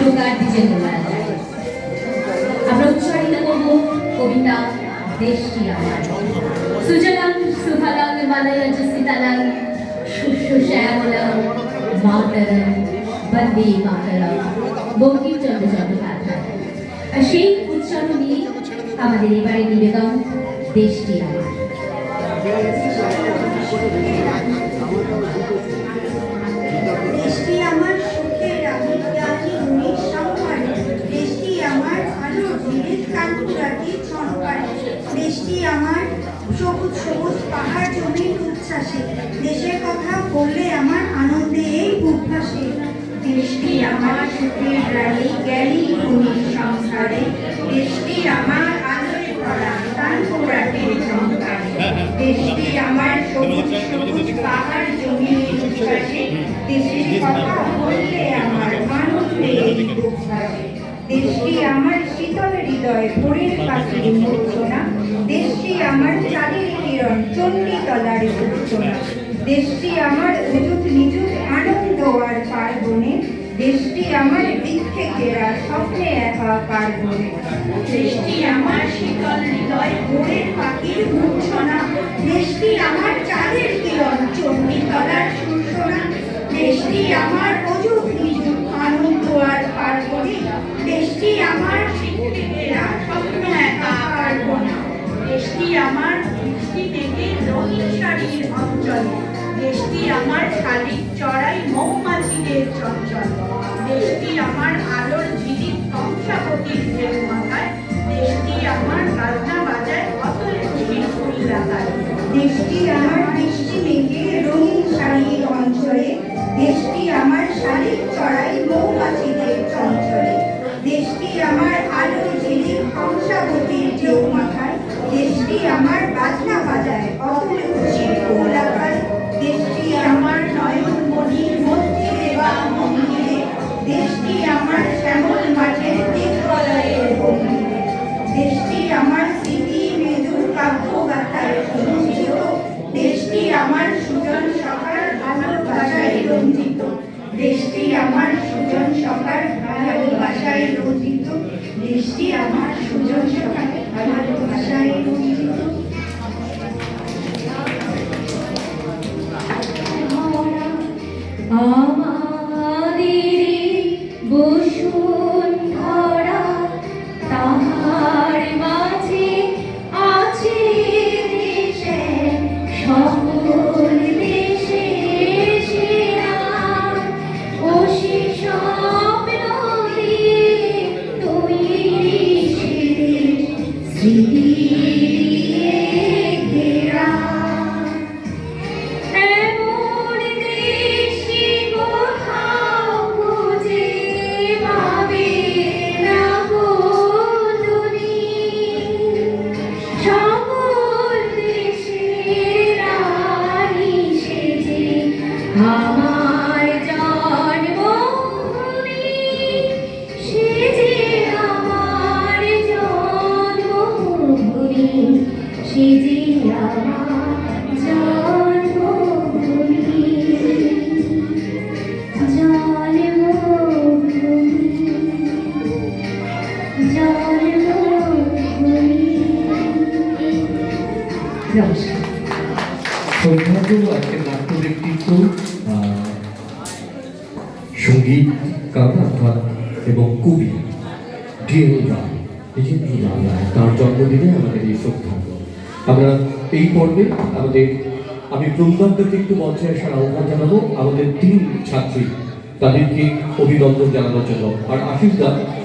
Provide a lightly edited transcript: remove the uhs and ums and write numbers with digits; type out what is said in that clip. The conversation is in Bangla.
সুরকার দ্বিজেন্দ্র রায়। আমরা উচ্চারিত করব কবিতা দেশটি আমার। সুজলাং সুফলাং মলয়জ শীতলাং শস্য শ্যামলাং মাতরম বন্দে মাতরম, বঙ্কিমচন্দ্র চট্টোপাধ্যায়। আর সেই উচ্চারণে আমাদের এবারে নিবেদন দেশটি আমার। দেশটি আমার সুখের রানী জ্ঞানী গুণীর সংহারে, দেশটি আমার আলোর দিনের কানপুরাটি ছনকারে, দেশটি আমার সবুজ সবুজ পাহাড় জমির উচ্ছ্বাসে, দেশের কথা বললে আমার আনন্দে এই বুক ভাসে। দেশটি আমার সুখের রানী জ্ঞানী গুণীর সংসারে, দেশটি আমার আলোয় ভরা কানপুরাটির ছনকারে, দেশটি আমার সবুজ সবুজ পাহাড় জমির উচ্ছ্বাসে, দেশের কথা বললে আমার আনন্দে এই বুক ভাসে। দেশটি আমার শীতল হৃদয় ভোরের পাখির মূর্ছনা, দেশটি আমার চাঁদের কিরণ চণ্ডীতলার মূর্ছনা, দেশটি আমার অযুত নিযুত আনন্দ আর পার্বণে, দেশটি আমার বৃক্ষে ঘেরা স্বপ্নে একা পার্বণে, দেশটি আমার শীতল হৃদয় ভোরের পাখির মূর্ছনা, দেশটি আমার চাঁদের কিরণ চণ্ডীতলার মূর্ছনা, দেশটি আমার অযুত নিযুত আনন্দ আর পার্বণে, দেশটি আমার বৃক্ষে ঘেরা স্বপ্ন একা পার্বণে, দেশটি আমার বৃষ্টি মেঘে রঙিন শাড়ির অঞ্চলে, দেশটি আমার শালিক চড়াই মৌমাছিদের চঞ্চল, দেশটি আমার আলোর ঝিলিক কংসাবতীর ঢেউ মাথায়, দেশটি আমার বাজনা বাজায় অতল খুশির ফুললাতায়, দেশটি আমার বৃষ্টি মেঘে রঙিন শাড়ির অঞ্চলে, দেশটি আমার শালিক চড়াই মৌমাছিদের চঞ্চলে, দেশটি আমার আলোর ঝিলিক কংসাবতীর ঢেউ মাথায়, দেশটি আমার বাজনা বাজায় অতল খুশির ফুললাতায়, দেশটি আমার নয়ন মণির মন্দিরে বা মন্দিরে, দেশটি আমার শ্যামল মাঠের দিগ্বলয়ের মন্দিরে, দেশটি আমার স্মৃতি মৃদু কাব্য গাথায় রঞ্জিত, দেশটি আমার সুজন সকার ভালোবাসায় রঞ্জিত, দেশটি আমার সুজন সকার ভালোবাসায় রঞ্জিত, দেশটি আমার সুজন সকার ভালোবাসায় রঞ্জিত। আমাদের বসুন্ধরা তাহার মাঝে আছে দেশে সকল দেশে সেরা, ও সে স্বপ্ন দিয়ে তৈরি সে স্মৃতি দিয়ে ঘেরা। আমার জন্মভূমি সে যে আমার জন্মভূমি, সে যে আমার জন্মভূমি, নমস্কার। সৌভাগ্য আজকের নাট্য ব্যক্তিত্ব সঙ্গীতকার অর্থাৎ এবং কবি দ্বিজেন্দ্র রায়, তার জন্মদিনে আমাদের এই শ্রদ্ধাঞ্জলি। আমরা এই পর্বে আমি প্রমদানদেরকে একটু মঞ্চে আসার আহ্বান জানাবো, আমাদের 3 ছাত্রী তাদেরকে অভিনন্দন জানানোর জন্য। আর আশিস দা